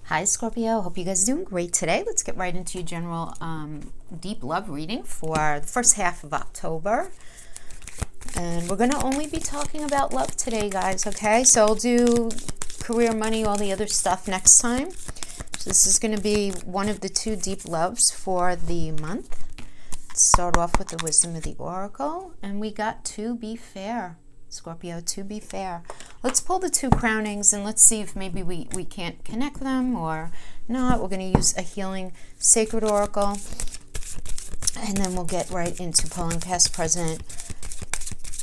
Hi Scorpio, hope you guys are doing great today. Let's get right into your general deep love reading for the first half of October. And we're going to only be talking about love today, guys, okay? So I'll do career, money, all the other stuff next time. So this is going to be one of the two deep loves for the month. Let's start off with the wisdom of the oracle. And we got to be fair. Scorpio, to be fair. Let's pull the two crownings and let's see if maybe we can't connect them or not. We're going to use a healing sacred oracle. And then we'll get right into pulling past, present,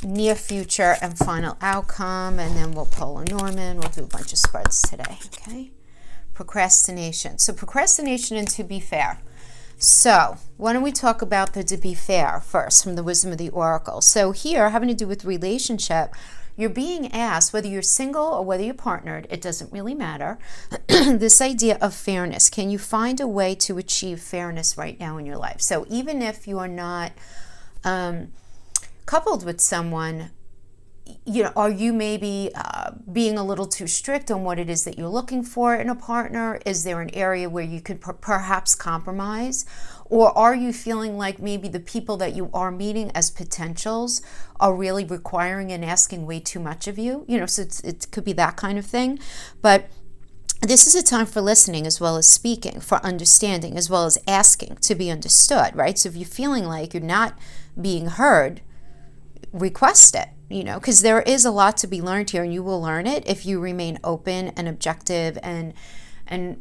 near future, and final outcome. And then we'll pull a Norman. We'll do a bunch of spreads today, okay? Procrastination. So procrastination and to be fair. So why don't we talk about the to be fair first from the wisdom of the oracle. So here, having to do with relationship, you're being asked, whether you're single or whether you're partnered, it doesn't really matter, this idea of fairness. Can you find a way to achieve fairness right now in your life? So even if you are not coupled with someone, you know, are you maybe being a little too strict on what it is that you're looking for in a partner? Is there an area where you could perhaps compromise? Or are you feeling like maybe the people that you are meeting as potentials are really requiring and asking way too much of you? You know, so it could be that kind of thing. But this is a time for listening as well as speaking, for understanding as well as asking to be understood, right? So if you're feeling like you're not being heard, request it. You know, because there is a lot to be learned here, and you will learn it if you remain open and objective and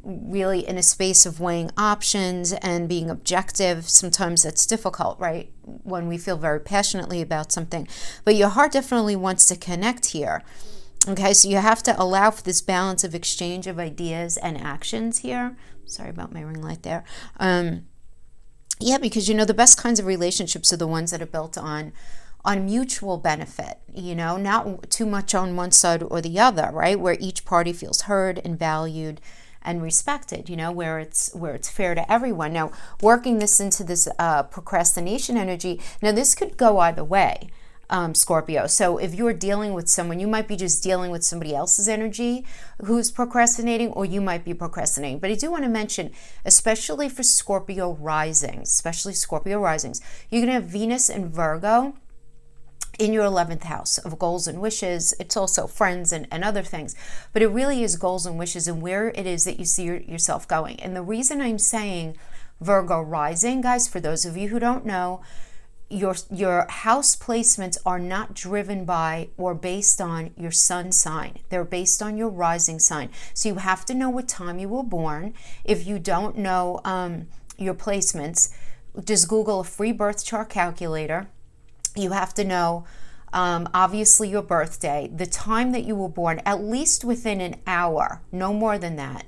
really in a space of weighing options and being objective. Sometimes that's difficult, right? When we feel very passionately about something. But your heart definitely wants to connect here. Okay, so you have to allow for this balance of exchange of ideas and actions here. Sorry about my ring light there. Yeah, because, you know, the best kinds of relationships are the ones that are built on mutual benefit, you know, not too much on one side or the other, right? Where each party feels heard and valued and respected, you know, where it's fair to everyone. Now, working this into this procrastination energy, now this could go either way, Scorpio. So if you're dealing with someone, you might be just dealing with somebody else's energy who's procrastinating, or you might be procrastinating. But I do want to mention, especially for Scorpio risings, you're going to have Venus and Virgo in your 11th house of goals and wishes. It's also friends and other things, but it really is goals and wishes and where it is that you see yourself going. And the reason I'm saying Virgo rising, guys, for those of you who don't know, your house placements are not driven by or based on your sun sign. They're based on your rising sign. So you have to know what time you were born. If you don't know your placements, just Google a free birth chart calculator. You have to know, obviously, your birthday, the time that you were born, at least within an hour, no more than that,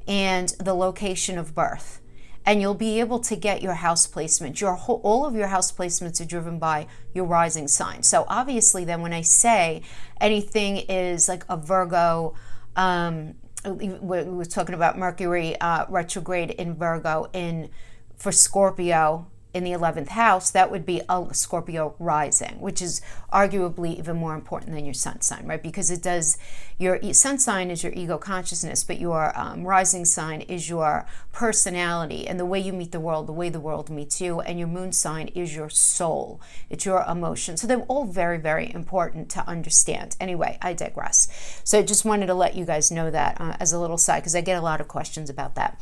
and the location of birth. And you'll be able to get your house placement. All of your house placements are driven by your rising sign. So obviously, then when I say anything is like a Virgo, we're talking about Mercury retrograde in Virgo for Scorpio, in the 11th house, that would be a Scorpio rising, which is arguably even more important than your sun sign, right? Because it does, your sun sign is your ego consciousness, but your rising sign is your personality and the way you meet the world, the way the world meets you, and your moon sign is your soul. It's your emotion. So they're all very, very important to understand. Anyway, I digress. So I just wanted to let you guys know that as a little side, because I get a lot of questions about that.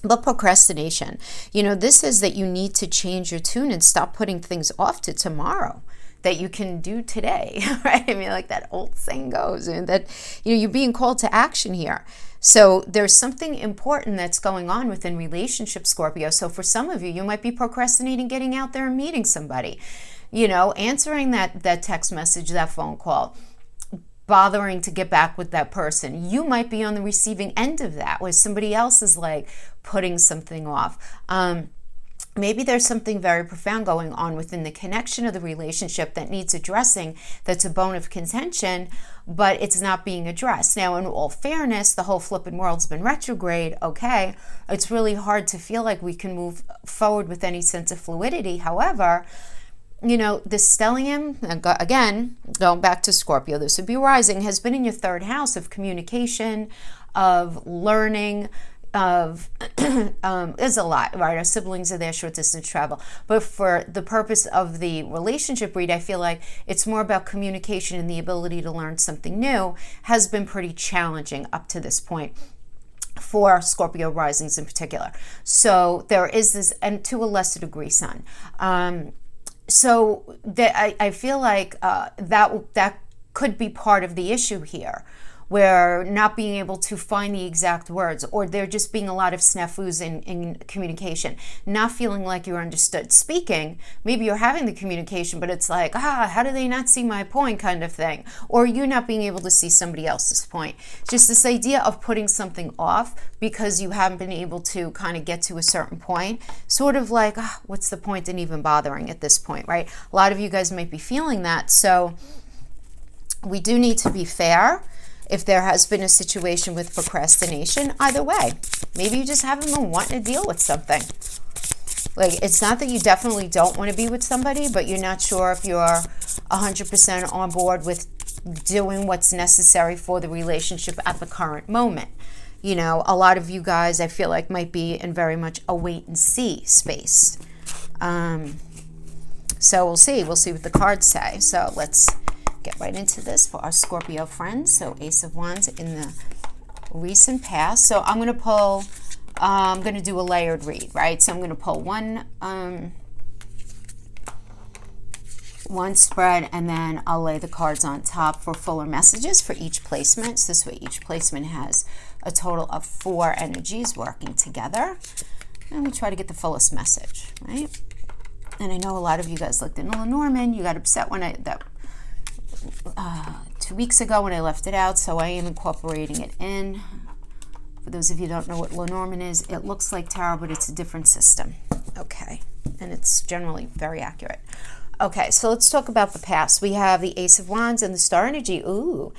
But procrastination, you know, this is that you need to change your tune and stop putting things off to tomorrow that you can do today, right? I mean, like that old saying goes, and that, you know, you're being called to action here. So there's something important that's going on within relationship, Scorpio. So for some of you, you might be procrastinating getting out there and meeting somebody, you know, answering that text message, that phone call, bothering to get back with that person. You might be on the receiving end of that, where somebody else is like putting something off. Maybe there's something very profound going on within the connection of the relationship that needs addressing, that's a bone of contention, but it's not being addressed. Now, in all fairness, the whole flipping world's been retrograde, okay? It's really hard to feel like we can move forward with any sense of fluidity. However, you know, the stellium, again, going back to Scorpio, this would be rising, has been in your third house of communication, of learning, of there's a lot, right? Our siblings are there, short distance travel, but for the purpose of the relationship read, I feel like it's more about communication, and the ability to learn something new has been pretty challenging up to this point for Scorpio risings in particular. So there is this, and to a lesser degree Sun. So that I feel like that could be part of the issue here, where not being able to find the exact words, or there just being a lot of snafus in communication, not feeling like you're understood. Speaking, maybe you're having the communication, but it's like, how do they not see my point kind of thing, or you not being able to see somebody else's point. Just this idea of putting something off because you haven't been able to kind of get to a certain point, sort of like, what's the point in even bothering at this point, right? A lot of you guys might be feeling that. So we do need to be fair. If there has been a situation with procrastination, either way, maybe you just haven't been wanting to deal with something. Like, it's not that you definitely don't want to be with somebody, but you're not sure if you're 100% on board with doing what's necessary for the relationship at the current moment. You know, a lot of you guys, I feel like, might be in very much a wait and see space. So we'll see. We'll see what the cards say. So let's get right into this for our Scorpio friends. So Ace of Wands in the recent past. So I'm going to pull, I'm going to do a layered read, right? So I'm going to pull one spread, and then I'll lay the cards on top for fuller messages for each placement. So this way each placement has a total of 4 energies working together. And we try to get the fullest message, right? And I know a lot of you guys looked into Lenormand. You got upset when 2 weeks ago when I left it out, so I am incorporating it in. For those of you who don't know what Lenormand is, it looks like tarot, but it's a different system. Okay, and it's generally very accurate. Okay, so let's talk about the past. We have the Ace of Wands and the Star Energy. Ooh.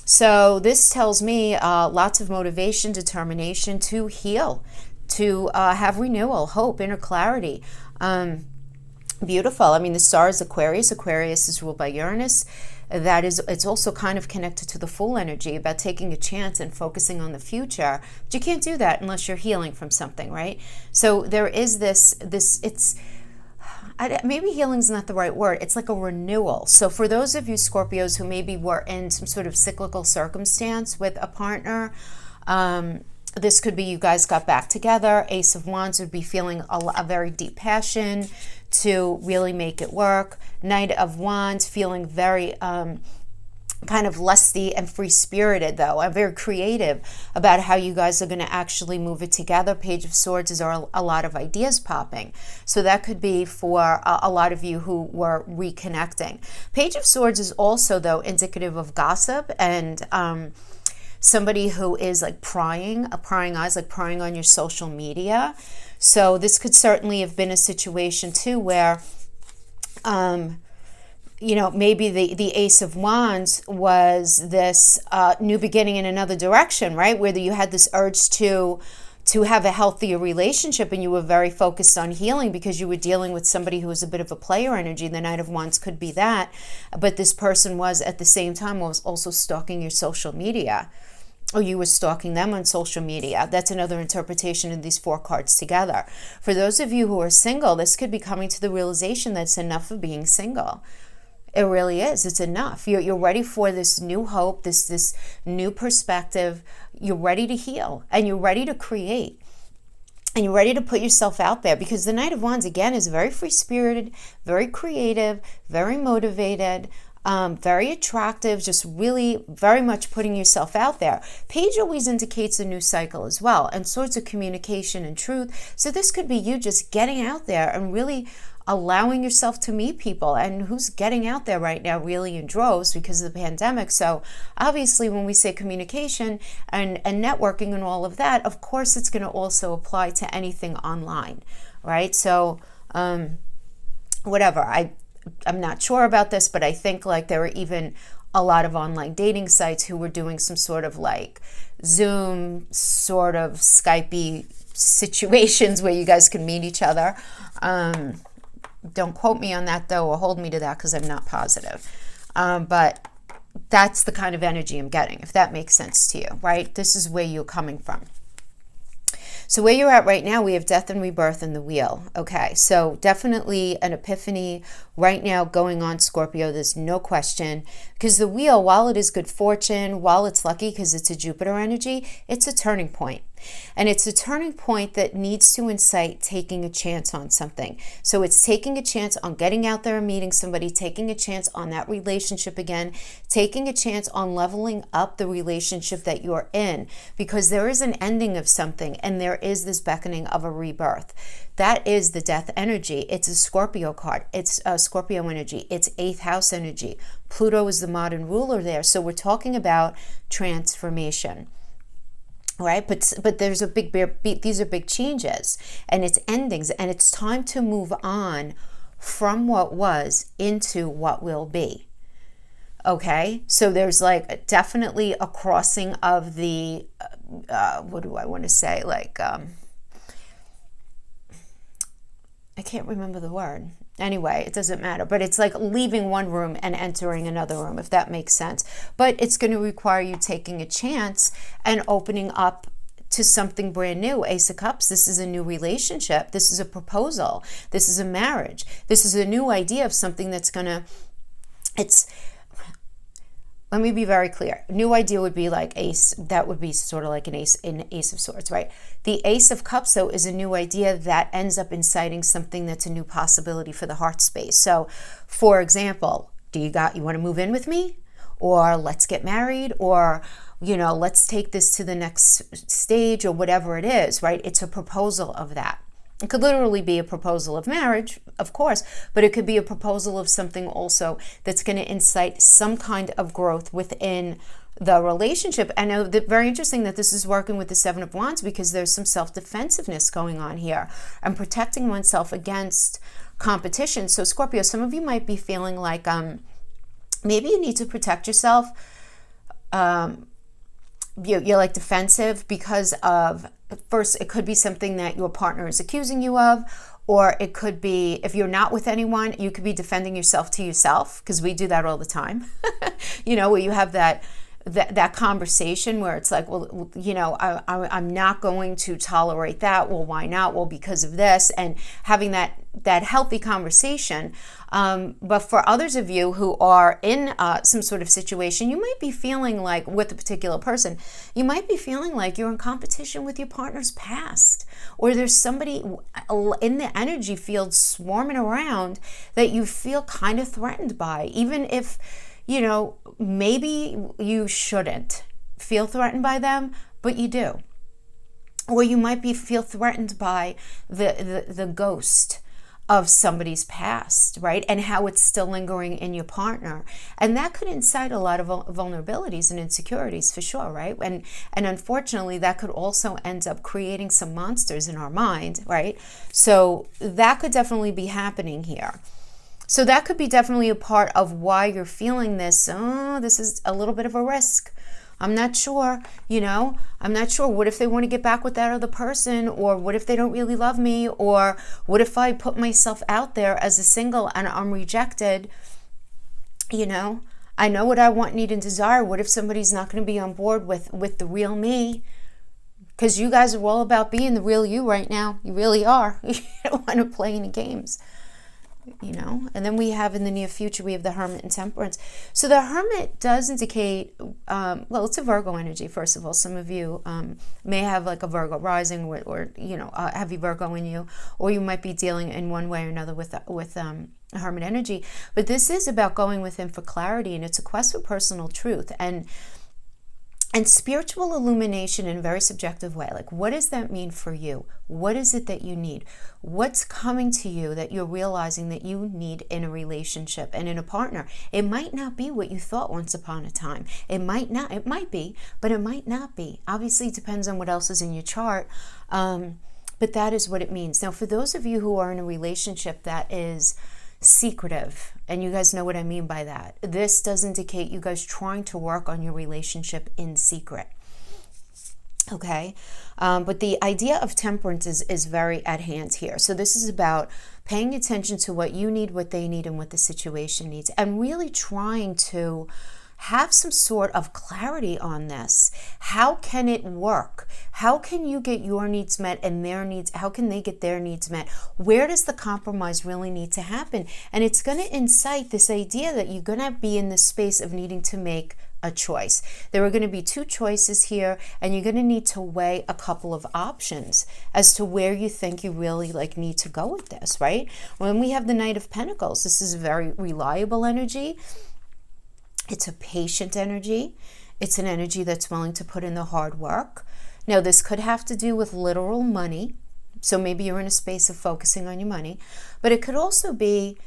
So this tells me lots of motivation, determination to heal, to have renewal, hope, inner clarity. Beautiful. I mean, the star is Aquarius. Aquarius is ruled by Uranus. That is, it's also kind of connected to the Fool energy, about taking a chance and focusing on the future. But you can't do that unless you're healing from something, right? So there is this it's, maybe healing's not the right word. It's like a renewal. So for those of you Scorpios who maybe were in some sort of cyclical circumstance with a partner, this could be you guys got back together. Ace of Wands would be feeling a very deep passion to really make it work. Knight of Wands feeling very kind of lusty and free-spirited, though. I'm very creative about how you guys are going to actually move it together. Page of Swords is a lot of ideas popping. So that could be for a lot of you who were reconnecting. Page of Swords is also, though, indicative of gossip and somebody who is like prying eyes, like prying on your social media. So this could certainly have been a situation too where, you know, maybe the Ace of Wands was this new beginning in another direction, right? Whether you had this urge to have a healthier relationship and you were very focused on healing because you were dealing with somebody who was a bit of a player energy. The Knight of Wands could be that, but this person was at the same time was also stalking your social media, or you were stalking them on social media. That's another interpretation of these 4 cards together. For those of you who are single, this could be coming to the realization that it's enough of being single. It really is. It's enough. You're ready for this new hope, this new perspective. You're ready to heal, and you're ready to create, and you're ready to put yourself out there, because the Knight of Wands, again, is very free-spirited, very creative, very motivated, very attractive, just really very much putting yourself out there. Page always indicates a new cycle as well, and sorts of communication and truth. So this could be you just getting out there and really allowing yourself to meet people. And who's getting out there right now really in droves because of the pandemic. So obviously when we say communication and networking and all of that, of course it's going to also apply to anything online, right? So whatever, I'm not sure about this, but I think like there were even a lot of online dating sites who were doing some sort of like Zoom, sort of Skype-y situations where you guys can meet each other. Don't quote me on that though, or hold me to that, because I'm not positive. But that's the kind of energy I'm getting, if that makes sense to you, right? This is where you're coming from. So where you're at right now, we have death and rebirth in the wheel. Okay, so definitely an epiphany right now going on, Scorpio. There's no question. Because the wheel, while it is good fortune, while it's lucky because it's a Jupiter energy, it's a turning point. And it's a turning point that needs to incite taking a chance on something. So it's taking a chance on getting out there and meeting somebody, taking a chance on that relationship again, taking a chance on leveling up the relationship that you're in, because there is an ending of something and there is this beckoning of a rebirth. That is the death energy. It's a Scorpio card. It's a Scorpio energy. It's 8th house energy. Pluto is the modern ruler there. So we're talking about transformation. Right, but there's a these are big changes, and it's endings, and it's time to move on from what was into what will be. Okay, so there's like definitely a crossing of the what do I want to say? Like I can't remember the word. Anyway, it doesn't matter, but it's like leaving one room and entering another room, if that makes sense. But it's going to require you taking a chance and opening up to something brand new. Ace of Cups, this is a new relationship. This is a proposal. This is a marriage. This is a new idea of something that's going to, let me be very clear. New idea would be like ace. That would be sort of like an ace of swords, right? The Ace of Cups, though, is a new idea that ends up inciting something that's a new possibility for the heart space. So, for example, you want to move in with me? Or let's get married? Or, let's take this to the next stage, or whatever it is, right? It's a proposal of that. It could literally be a proposal of marriage, of course, but it could be a proposal of something also that's going to incite some kind of growth within the relationship. I know that very interesting that this is working with the Seven of Wands, because there's some self-defensiveness going on here and protecting oneself against competition. So Scorpio, some of you might be feeling like maybe you need to protect yourself. You're like defensive because of, first, it could be something that your partner is accusing you of, or it could be, if you're not with anyone, you could be defending yourself to yourself, because we do that all the time. Where you have that conversation where it's like, well, I'm not going to tolerate that. Well, why not? Well, because of this, and having that healthy conversation. But for others of you who are in some sort of situation, you might be feeling like, with a particular person, you might be feeling like you're in competition with your partner's past, or there's somebody in the energy field swarming around that you feel kind of threatened by, even if, maybe you shouldn't feel threatened by them, but you do. Or you might feel threatened by the ghost of somebody's past, right? And how it's still lingering in your partner. And that could incite a lot of vulnerabilities and insecurities, for sure, right? And unfortunately, that could also end up creating some monsters in our mind, right? So that could definitely be happening here. So that could be definitely a part of why you're feeling this. Oh, this is a little bit of a risk. I'm not sure, I'm not sure. What if they want to get back with that other person? Or what if they don't really love me? Or what if I put myself out there as a single and I'm rejected? I know what I want, need, and desire. What if somebody's not going to be on board with the real me? Because you guys are all about being the real you right now. You really are. You don't want to play any games. And then we have in the near future, we have the Hermit and Temperance. So the Hermit does indicate, it's a Virgo energy, first of all. Some of you may have like a Virgo rising or a heavy Virgo in you, or you might be dealing in one way or another with a Hermit energy. But this is about going within for clarity, and it's a quest for personal truth and spiritual illumination in a very subjective way. Like, what does that mean for you? What is it that you need? What's coming to you that you're realizing that you need in a relationship and in a partner? It might not be what you thought once upon a time. It might not. It might be, but it might not be. Obviously, it depends on what else is in your chart. But that is what it means. Now, for those of you who are in a relationship that is secretive, and you guys know what I mean by that, this does indicate you guys trying to work on your relationship in secret. Okay, but the idea of temperance is very at hand here. So this is about paying attention to what you need, what they need, and what the situation needs, and really trying to have some sort of clarity on this. How can it work? How can you get your needs met and their needs? How can they get their needs met? Where does the compromise really need to happen? And it's going to incite this idea that you're going to be in the space of needing to make a choice. There are going to be two choices here, and you're going to need to weigh a couple of options as to where you think you really need to go with this, right? When we have the Knight of Pentacles, this is a very reliable energy. It's a patient energy. It's an energy that's willing to put in the hard work. Now, this could have to do with literal money. So maybe you're in a space of focusing on your money. But it could also be,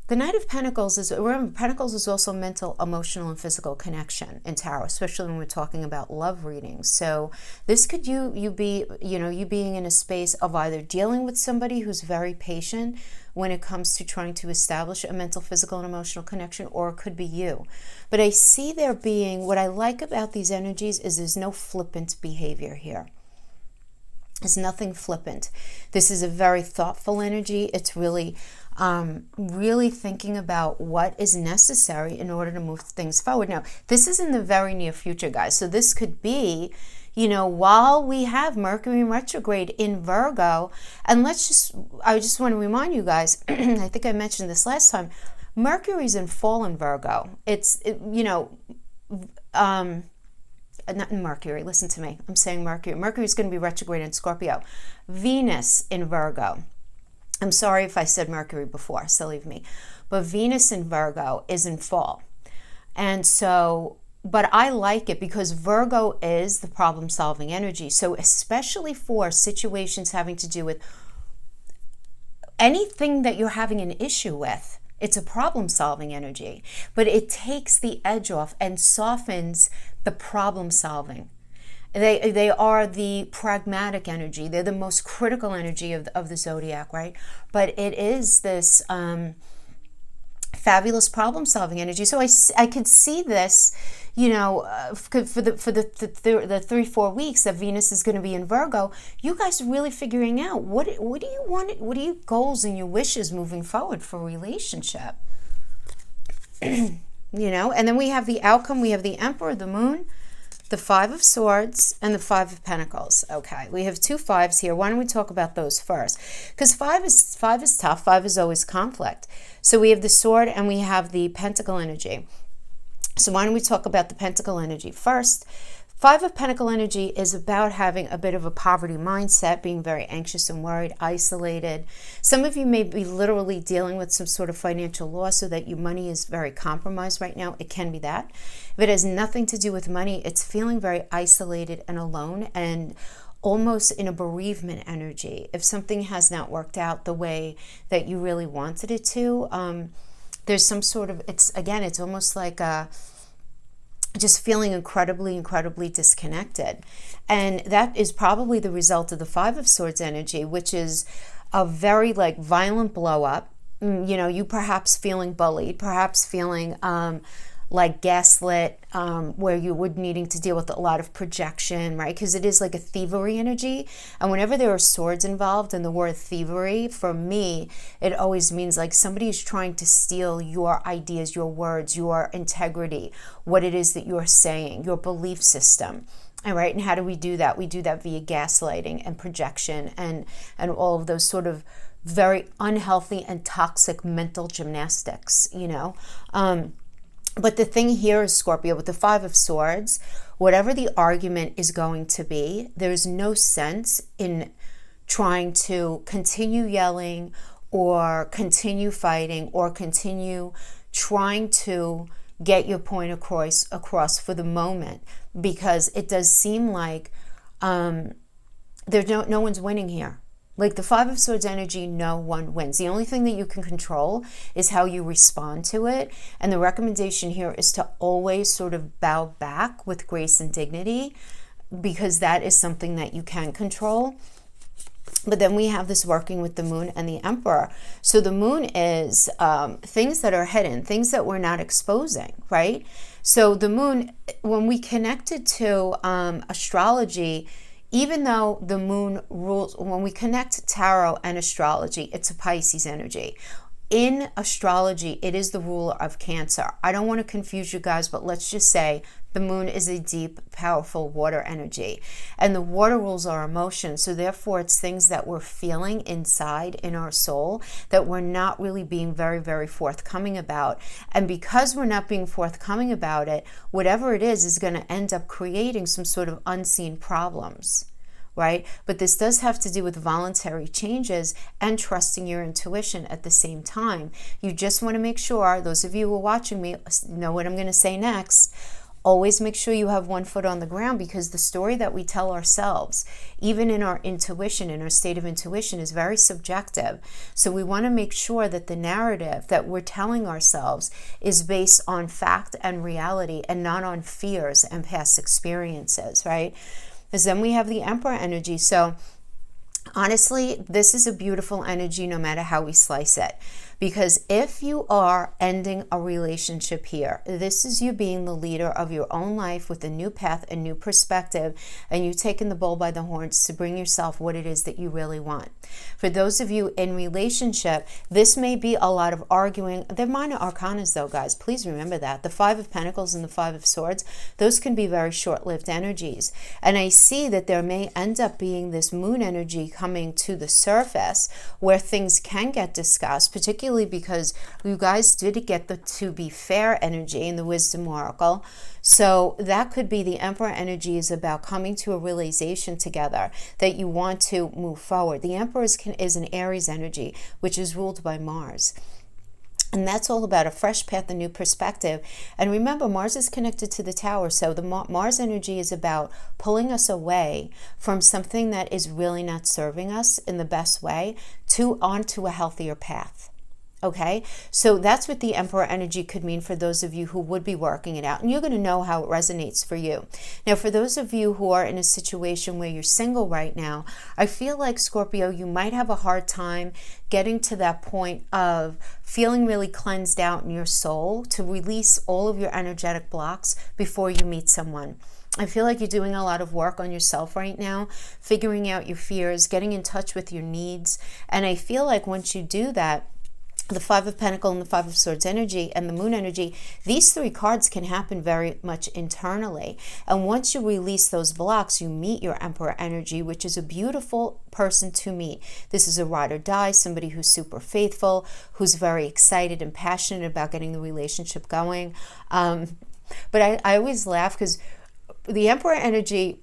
the Knight of Pentacles is, remember, Pentacles is also mental, emotional, and physical connection in tarot, especially when we're talking about love readings. So this could you being in a space of either dealing with somebody who's very patient when it comes to trying to establish a mental, physical, and emotional connection, or it could be you. But I see there being, what I like about these energies is there's no flippant behavior here. There's nothing flippant. This is a very thoughtful energy. It's really thinking about what is necessary in order to move things forward. Now, this is in the very near future, guys. So this could be, while we have Mercury in retrograde in Virgo, and I just want to remind you guys, I think I mentioned this last time, Mercury's in fall in Virgo. Not in Mercury, listen to me. I'm saying Mercury. Mercury's going to be retrograde in Scorpio. Venus in Virgo. I'm sorry if I said Mercury before, silly of me. But Venus in Virgo is in fall. And so, but I like it because Virgo is the problem-solving energy. So especially for situations having to do with anything that you're having an issue with, it's a problem-solving energy. But it takes the edge off and softens the problem-solving. They are the pragmatic energy. They're the most critical energy of the zodiac, right? But it is this fabulous problem-solving energy. So I could see this, for the 3-4 weeks that Venus is going to be in Virgo. You guys are really figuring out what do you want? What are your goals and your wishes moving forward for a relationship? And then we have the outcome. We have the Emperor, the Moon, the Five of Swords, and the Five of Pentacles. Okay, we have 2 fives here. Why don't we talk about those first? Because five is tough. 5 is always conflict. So we have the Sword and we have the Pentacle energy. So why don't we talk about the Pentacle energy first? 5 of Pentacle energy is about having a bit of a poverty mindset, being very anxious and worried, isolated. Some of you may be literally dealing with some sort of financial loss so that your money is very compromised right now. It can be that. If it has nothing to do with money, it's feeling very isolated and alone and almost in a bereavement energy. If something has not worked out the way that you really wanted it to, there's some sort of, it's almost like just feeling incredibly disconnected. And that is probably the result of the Five of Swords energy, which is a very violent blow up. You perhaps feeling bullied, perhaps feeling gaslit, where you would needing to deal with a lot of projection, right? Because it is like a thievery energy. And whenever there are swords involved in the word thievery, for me, it always means somebody is trying to steal your ideas, your words, your integrity, what it is that you're saying, your belief system. All right, and how do we do that? We do that via gaslighting and projection and all of those sort of very unhealthy and toxic mental gymnastics, But the thing here is, Scorpio, with the Five of Swords, whatever the argument is going to be, there's no sense in trying to continue yelling or continue fighting or continue trying to get your point across for the moment, because it does seem like there's no one's winning here. The Five of Swords energy, no one wins. The only thing that you can control is how you respond to it. And the recommendation here is to always sort of bow back with grace and dignity, because that is something that you can control. But then we have this working with the Moon and the Emperor. So the Moon is things that are hidden, things that we're not exposing, right? So the Moon, when we connect it to astrology, even though the Moon rules, when we connect tarot and astrology, it's a Pisces energy. in astrology, it is the ruler of Cancer. I don't want to confuse you guys, but let's just say the moon is a deep, powerful water energy. And the water rules our emotions. So therefore, it's things that we're feeling inside in our soul that we're not really being very, very forthcoming about. And because we're not being forthcoming about it, whatever it is going to end up creating some sort of unseen problems. Right? But this does have to do with voluntary changes and trusting your intuition at the same time. You just want to make sure, those of you who are watching me know what I'm going to say next. Always make sure you have one foot on the ground, because the story that we tell ourselves, even in our intuition, in our state of intuition, is very subjective. So we want to make sure that the narrative that we're telling ourselves is based on fact and reality and not on fears and past experiences, right? Because then we have the Emperor energy. So honestly, this is a beautiful energy no matter how we slice it. Because if you are ending a relationship here, this is you being the leader of your own life with a new path, a new perspective, and you taking the bull by the horns to bring yourself what it is that you really want. For those of you in relationship, this may be a lot of arguing. They're minor arcanas though, guys. Please remember that. The Five of Pentacles and the Five of Swords, those can be very short-lived energies. And I see that there may end up being this moon energy coming to the surface where things can get discussed, particularly because you guys did get the to be fair energy in the Wisdom Oracle. So that could be the Emperor energy is about coming to a realization together that you want to move forward. The Emperor is an Aries energy, which is ruled by Mars. And that's all about a fresh path, a new perspective. And remember, Mars is connected to the Tower. So the Mars energy is about pulling us away from something that is really not serving us in the best way onto a healthier path. Okay, so that's what the Emperor energy could mean for those of you who would be working it out. And you're going to know how it resonates for you. Now, for those of you who are in a situation where you're single right now, I feel like, Scorpio, you might have a hard time getting to that point of feeling really cleansed out in your soul to release all of your energetic blocks before you meet someone. I feel like you're doing a lot of work on yourself right now, figuring out your fears, getting in touch with your needs. And I feel like once you do that, the Five of Pentacles and the Five of Swords energy and the Moon energy, these three cards can happen very much internally. And once you release those blocks, you meet your Emperor energy, which is a beautiful person to meet. This is a ride or die, somebody who's super faithful, who's very excited and passionate about getting the relationship going. But I always laugh because the Emperor energy,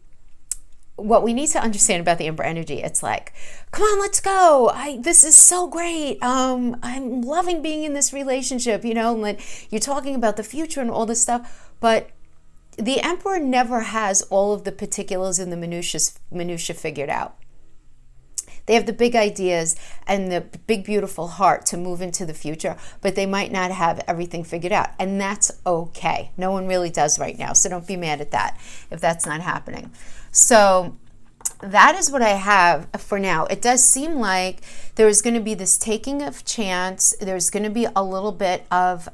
what we need to understand about the Emperor energy, it's like, come on, let's go. This is so great. I'm loving being in this relationship, and like you're talking about the future and all this stuff. But the Emperor never has all of the particulars and the minutia figured out. They have the big ideas and the big, beautiful heart to move into the future, but they might not have everything figured out. And that's okay. No one really does right now. So don't be mad at that if that's not happening. So that is what I have for now. It does seem like there's going to be this taking of chance. There's going to be a little bit of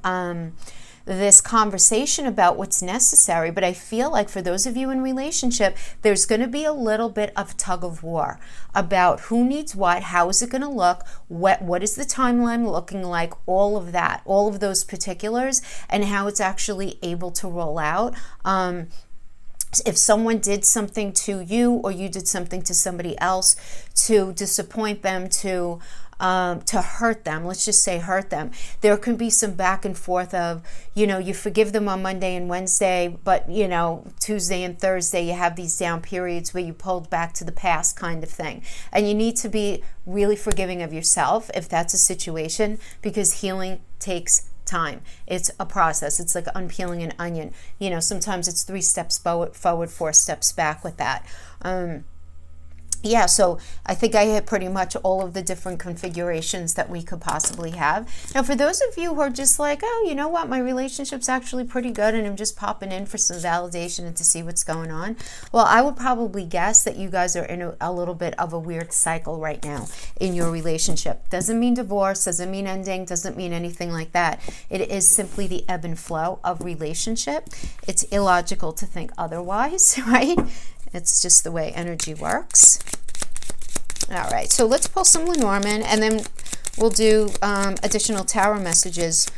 this conversation about what's necessary. But I feel like for those of you in relationship, there's going to be a little bit of tug of war about who needs what, how is it going to look, what is the timeline looking like, all of that, all of those particulars, and how it's actually able to roll out. If someone did something to you or you did something to somebody else to disappoint them, to hurt them, let's just say hurt them, there can be some back and forth of, you forgive them on Monday and Wednesday, but, Tuesday and Thursday, you have these down periods where you pulled back to the past kind of thing. And you need to be really forgiving of yourself if that's a situation, because healing takes time. It's a process. It's like unpeeling an onion. Sometimes it's 3 steps forward, 4 steps back with that. Yeah, so I think I hit pretty much all of the different configurations that we could possibly have. Now, for those of you who are just like, oh, you know what, my relationship's actually pretty good and I'm just popping in for some validation and to see what's going on. Well, I would probably guess that you guys are in a little bit of a weird cycle right now in your relationship. Doesn't mean divorce, doesn't mean ending, doesn't mean anything like that. It is simply the ebb and flow of relationship. It's illogical to think otherwise, right? It's just the way energy works. All right, so let's pull some Lenormand, and then we'll do additional tarot messages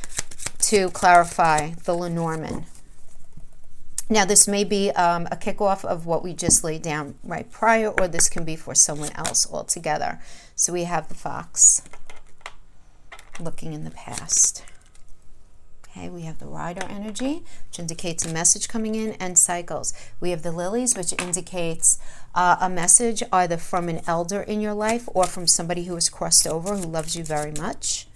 to clarify the Lenormand. Now, this may be a kickoff of what we just laid down right prior, or this can be for someone else altogether. So we have the Fox looking in the past. Okay, we have the Rider energy, which indicates a message coming in, and cycles. We have the Lilies, which indicates a message either from an elder in your life or from somebody who has crossed over, who loves you very much.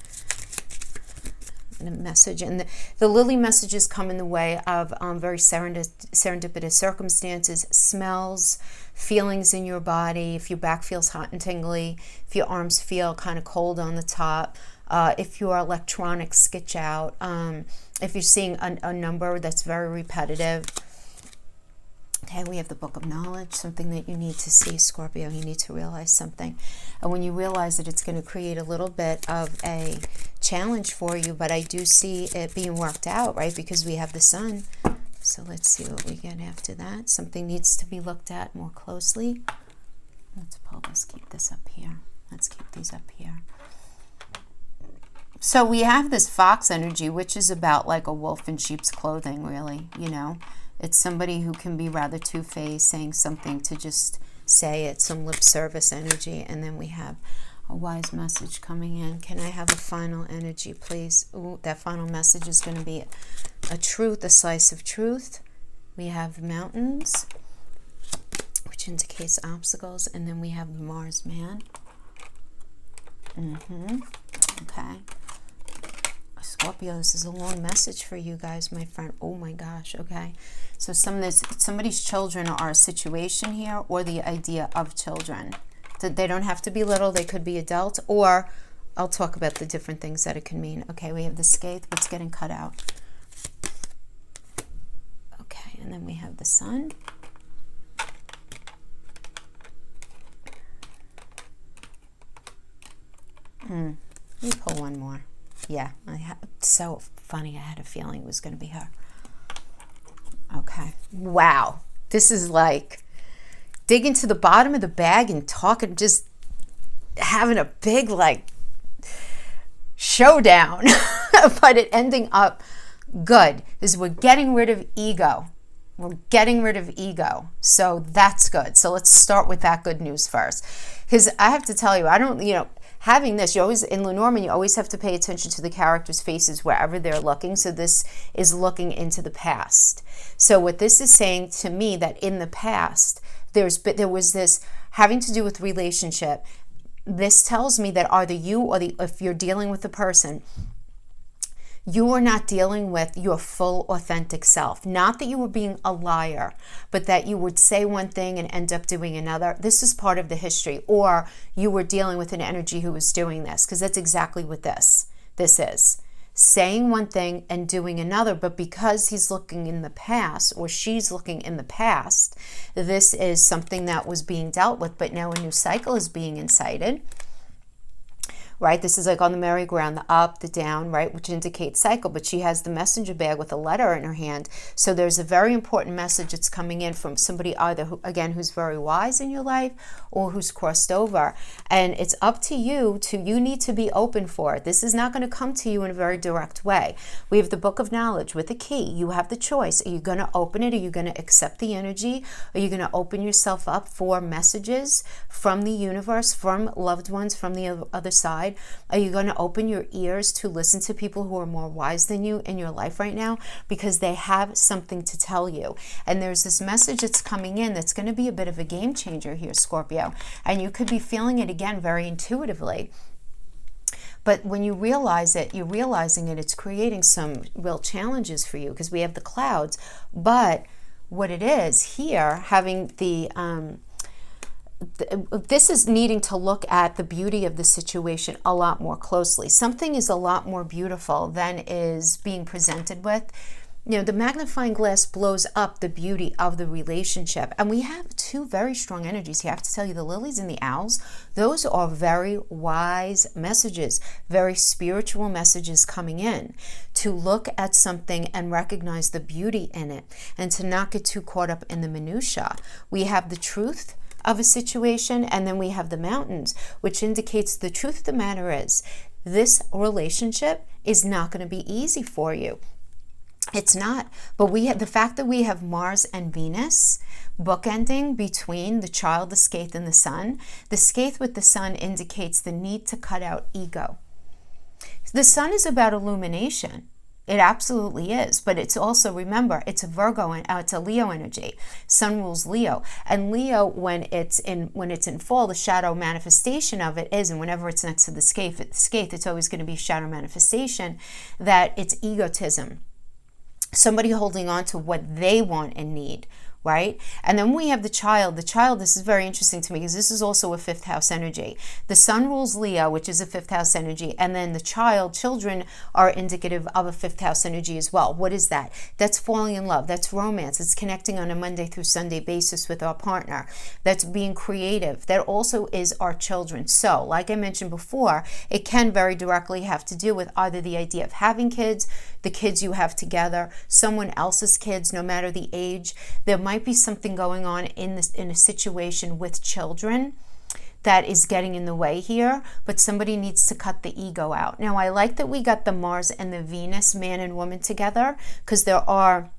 And a message, and the Lily messages come in the way of very serendipitous circumstances, smells, feelings in your body. If your back feels hot and tingly, if your arms feel kind of cold on the top, if your electronics skitch out, if you're seeing a number that's very repetitive. Okay, we have the Book of Knowledge, something that you need to see, Scorpio. You need to realize something. And when you realize it, it's going to create a little bit of a challenge for you, but I do see it being worked out, right? Because we have the Sun. So let's see what we get after that. Something needs to be looked at more closely. Let's pull this, keep this up here. Let's keep these up here. So we have this Fox energy, which is about like a wolf in sheep's clothing, really, you know. It's somebody who can be rather two-faced, saying something to just say it, some lip service energy. And then we have a wise message coming in. Can I have a final energy, please? Ooh, that final message is going to be a truth, a slice of truth. We have the Mountains, which indicates obstacles. And then we have the Mars Man. Okay. Scorpio, this is a long message for you guys, my friend. Oh my gosh, okay. So somebody's children are a situation here, or the idea of children. They don't have to be little, they could be adult, or I'll talk about the different things that it can mean. Okay, we have the Scathe, what's getting cut out. Okay, and then we have the Sun. Let me pull one more. Yeah, so funny. I had a feeling it was going to be her. Okay. Wow. This is like digging to the bottom of the bag and talking, just having a big like showdown, but it ending up good. Is we're getting rid of ego. We're getting rid of ego. So that's good. So let's start with that good news first. Because I have to tell you, I don't, having this, you always, in Lenormand, you always have to pay attention to the characters' faces wherever they're looking. So this is looking into the past. So what this is saying to me, that in the past, there was this having to do with relationship. This tells me that either you or if you're dealing with a person, you are not dealing with your full authentic self. Not that you were being a liar, but that you would say one thing and end up doing another. This is part of the history. Or you were dealing with an energy who was doing this, because that's exactly what this is. Saying one thing and doing another, but because he's looking in the past, or she's looking in the past, this is something that was being dealt with, but now a new cycle is being incited. Right, this is like on the merry-go-round, the up, the down, right, which indicates cycle. But she has the messenger bag with a letter in her hand. So there's a very important message that's coming in from somebody either, who's very wise in your life, or who's crossed over. And it's up to you you need to be open for it. This is not going to come to you in a very direct way. We have the Book of Knowledge with a key. You have the choice. Are you going to open it? Are you going to accept the energy? Are you going to open yourself up for messages from the universe, from loved ones, from the other side? Are you going to open your ears to listen to people who are more wise than you in your life right now, because they have something to tell you? And there's this message that's coming in that's going to be a bit of a game changer here, Scorpio, and you could be feeling it again very intuitively. But when you realize it, you're realizing it, it's creating some real challenges for you, because we have the clouds. But what it is here, having the this is needing to look at the beauty of the situation a lot more closely. Something is a lot more beautiful than is being presented with. The magnifying glass blows up the beauty of the relationship. And we have two very strong energies here. I have to tell you, the Lilies and the Owls, those are very wise messages, very spiritual messages coming in, to look at something and recognize the beauty in it, and to not get too caught up in the minutia. We have the Truth, of a situation. And then we have the mountains, which indicates the truth of the matter is this relationship is not going to be easy for you. It's not. But we have the fact that we have Mars and Venus bookending between the child, the Skaith, and the Sun. The Skaith with the Sun indicates the need to cut out ego. The Sun is about illumination. It absolutely is, but it's also, remember, it's a Virgo and it's a Leo energy. Sun rules Leo, and Leo, when it's in full, the shadow manifestation of it is, and whenever it's next to the Skaith, it's always going to be shadow manifestation, that it's egotism. Somebody holding on to what they want and need, right? And then we have the child. The child, this is very interesting to me because this is also a fifth house energy. The Sun rules Leo, which is a fifth house energy, and then the children are indicative of a fifth house energy as well. What is that? That's falling in love. That's romance. It's connecting on a Monday through Sunday basis with our partner. That's being creative. That also is our children. So, like I mentioned before, it can very directly have to do with either the idea of having kids, the kids you have together, someone else's kids, no matter the age. There might be something going on in a situation with children that is getting in the way here, but somebody needs to cut the ego out. Now, I like that we got the Mars and the Venus, man and woman, together, because there are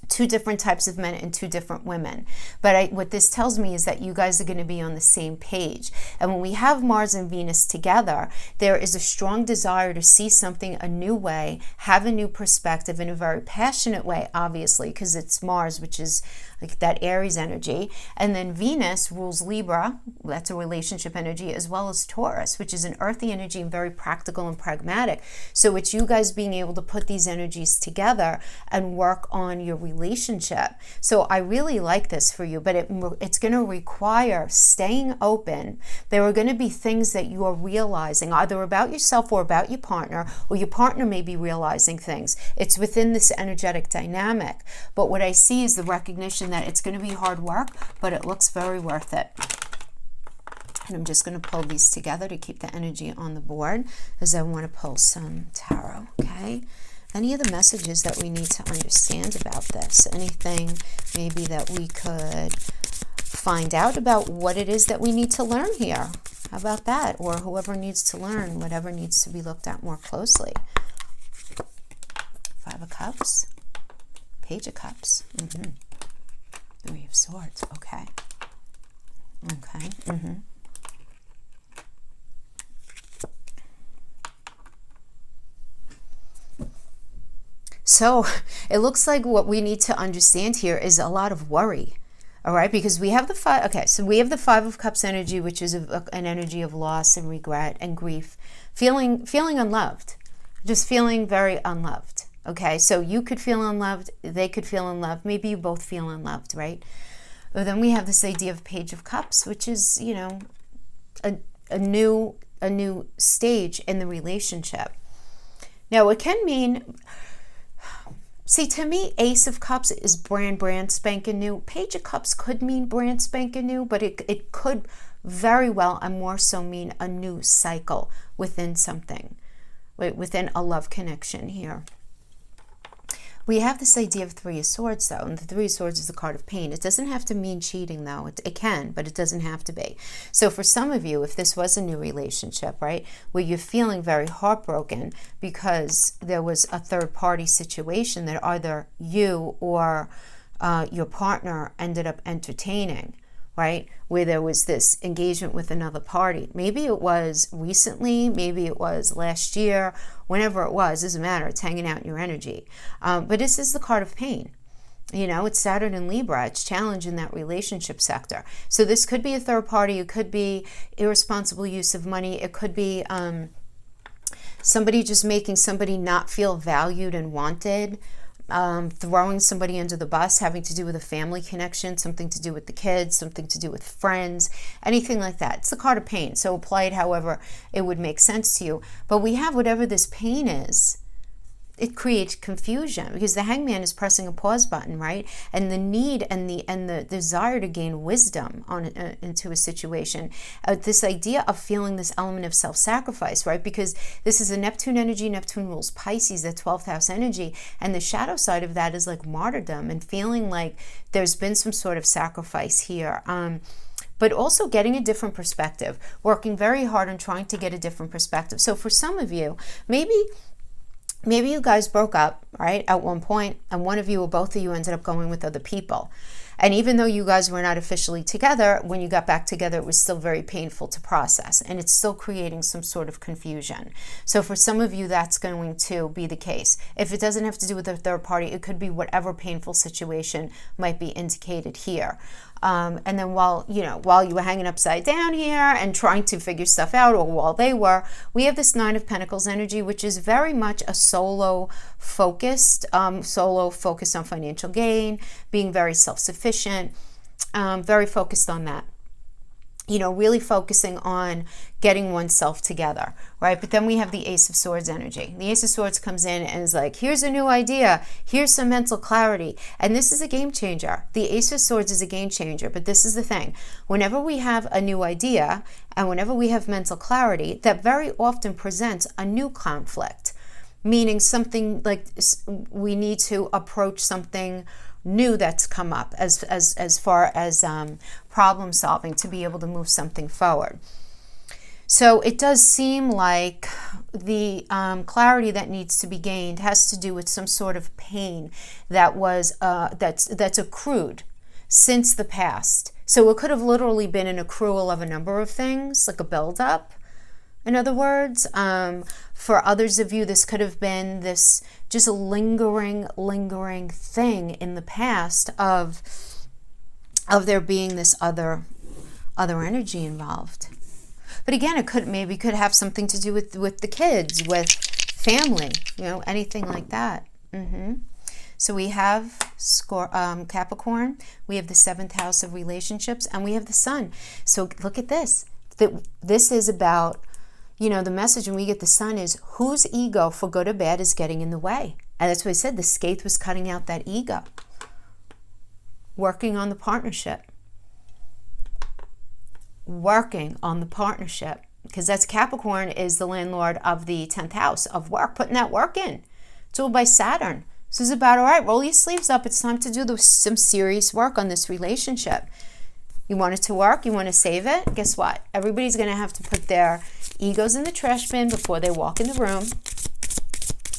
two different types of men and two different women. But what this tells me is that you guys are going to be on the same page. And when we have Mars and Venus together, there is a strong desire to see something a new way, have a new perspective in a very passionate way, obviously, because it's Mars, which is like that Aries energy. And then Venus rules Libra, that's a relationship energy, as well as Taurus, which is an earthy energy and very practical and pragmatic. So it's you guys being able to put these energies together and work on your relationship. So I really like this for you, but it's going to require staying open. There are going to be things that you are realizing either about yourself or about your partner, or your partner may be realizing things. It's within this energetic dynamic. But what I see is the recognition that it's going to be hard work, but it looks very worth it. And I'm just going to pull these together to keep the energy on the board, as I want to pull some tarot, okay? Any of the messages that we need to understand about this? Anything maybe that we could find out about what it is that we need to learn here? How about that? Or whoever needs to learn, whatever needs to be looked at more closely. Five of Cups, Page of Cups, Three of Swords, okay. Okay, So it looks like what we need to understand here is a lot of worry, all right? Because we have the five, okay, so we have the Five of Cups energy, which is an energy of loss and regret and grief, feeling unloved, just feeling very unloved. Okay, so you could feel unloved, they could feel unloved, maybe you both feel unloved, right? But then we have this idea of Page of Cups, which is, you know, a new stage in the relationship. Now, it can mean, see, to me, Ace of Cups is brand spanking new. Page of Cups could mean brand spanking new, but it could very well and more so mean a new cycle within something, within a love connection here. We have this idea of Three of Swords, though, and the Three of Swords is the card of pain. It doesn't have to mean cheating, though. It can, but it doesn't have to be. So for some of you, if this was a new relationship, right, where you're feeling very heartbroken because there was a third-party situation that either you or your partner ended up entertaining, right, where there was this engagement with another party. Maybe it was recently, maybe it was last year, whenever it was, doesn't matter, it's hanging out in your energy. But this is the card of pain. You know, it's Saturn and Libra, it's challenge in that relationship sector. So this could be a third party, it could be irresponsible use of money, it could be somebody just making somebody not feel valued and wanted, throwing somebody under the bus, having to do with a family connection, something to do with the kids, something to do with friends, anything like that. It's the card of pain. So apply it however it would make sense to you. But we have whatever this pain is, it creates confusion because the Hangman is pressing a pause button, right? And the need and the desire to gain wisdom into a situation, this idea of feeling this element of self-sacrifice, right? Because this is a Neptune energy. Neptune rules Pisces, the 12th house energy, and the shadow side of that is like martyrdom and feeling like there's been some sort of sacrifice here. but also getting a different perspective, working very hard on trying to get a different perspective. So for some of you, maybe you guys broke up, right, at one point, and one of you or both of you ended up going with other people. And even though you guys were not officially together, when you got back together, it was still very painful to process. And it's still creating some sort of confusion. So for some of you, that's going to be the case. If it doesn't have to do with a third party, it could be whatever painful situation might be indicated here. And then while you were hanging upside down here and trying to figure stuff out, or while they were, we have this Nine of Pentacles energy, which is very much a solo focused on financial gain, being very self-sufficient, very focused on that. Really focusing on getting oneself together, right? But then we have the Ace of Swords energy. The Ace of Swords comes in and is like, here's a new idea. Here's some mental clarity. And this is a game changer. The Ace of Swords is a game changer. But this is the thing. Whenever we have a new idea and whenever we have mental clarity, that very often presents a new conflict, meaning something like we need to approach something new that's come up as far as problem solving to be able to move something forward. So it does seem like the clarity that needs to be gained has to do with some sort of pain that was that's accrued since the past. So it could have literally been an accrual of a number of things, like a buildup. In other words, for others of you, this could have been this just a lingering thing in the past of there being this other energy involved. But again, it could have something to do with the kids, with family, anything like that. So we have Capricorn, we have the 7th house of relationships, and we have the Sun. So look at this. This is about, the message when we get the Sun is whose ego, for good or bad, is getting in the way. And that's what I said, the Skate was cutting out that ego. Working on the partnership. Because that's Capricorn is the landlord of the 10th house of work, putting that work in. It's all by Saturn. So it's about, all right, roll your sleeves up. It's time to do some serious work on this relationship. You want it to work? You want to save it? Guess what? Everybody's going to have to put their egos in the trash bin before they walk in the room,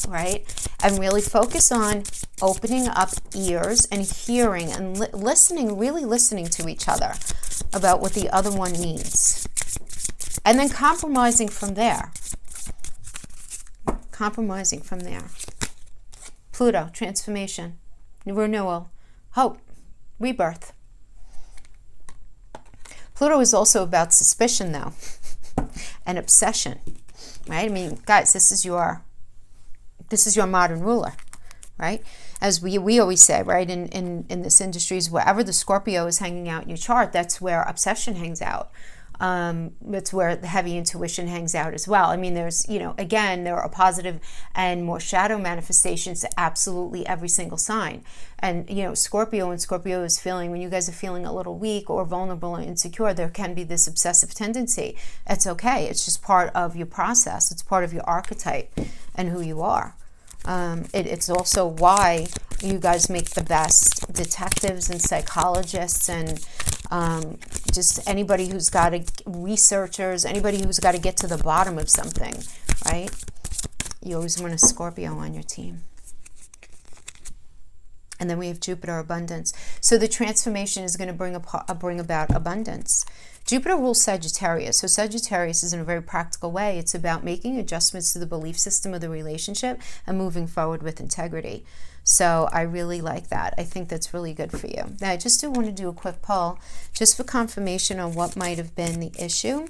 right? And really focus on opening up ears and hearing and listening, really listening to each other about what the other one needs. And then compromising from there. Pluto, transformation, renewal, hope, rebirth. Pluto is also about suspicion, though, and obsession, right? I mean, guys, this is your modern ruler, right? As we always say, right, in this industry, wherever the Scorpio is hanging out in your chart, that's where obsession hangs out. It's where the heavy intuition hangs out as well. I mean, there's, again, there are positive and more shadow manifestations to absolutely every single sign. And, Scorpio is feeling, when you guys are feeling a little weak or vulnerable or insecure, there can be this obsessive tendency. It's okay. It's just part of your process. It's part of your archetype and who you are. It's also why you guys make the best detectives and psychologists and just anybody who's got researchers, anybody who's got to get to the bottom of something, right? You always want a Scorpio on your team. And then we have Jupiter, abundance. So the transformation is going to bring about abundance. Jupiter rules Sagittarius. So Sagittarius is in a very practical way. It's about making adjustments to the belief system of the relationship and moving forward with integrity. So I really like that. I think that's really good for you. Now, I just do want to do a quick poll just for confirmation on what might have been the issue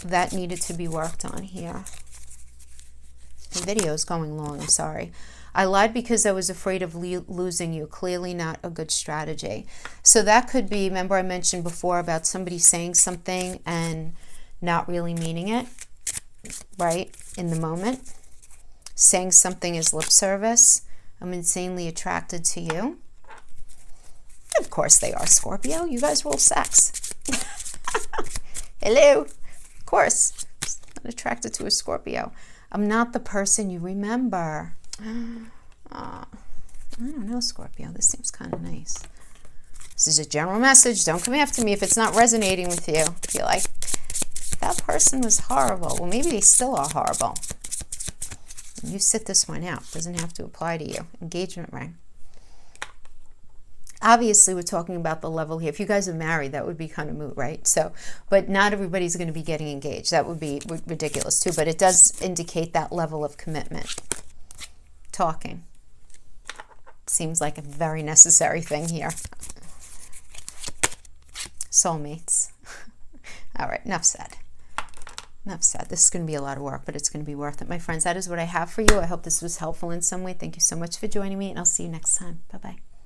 that needed to be worked on here. The video is going long, I'm sorry. I lied because I was afraid of losing you. Clearly not a good strategy. So that could be, remember I mentioned before about somebody saying something and not really meaning it, right, in the moment. Saying something as lip service. I'm insanely attracted to you. Of course they are, Scorpio. You guys rule sex. Hello. Of course. I'm not attracted to a Scorpio. I'm not the person you remember. I don't know, Scorpio. This seems kind of nice. This is a general message. Don't come after me if it's not resonating with you. If you're like, that person was horrible. Well, maybe they still are horrible. You sit this one out. It doesn't have to apply to you. Engagement ring. Obviously, we're talking about the level here. If you guys are married, that would be kind of moot, right? So, but not everybody's going to be getting engaged. That would be ridiculous too. But it does indicate that level of commitment. Talking. Seems like a very necessary thing here. Soulmates. All right, enough said. Enough said. This is going to be a lot of work, but it's going to be worth it. My friends, that is what I have for you. I hope this was helpful in some way. Thank you so much for joining me, and I'll see you next time. Bye-bye.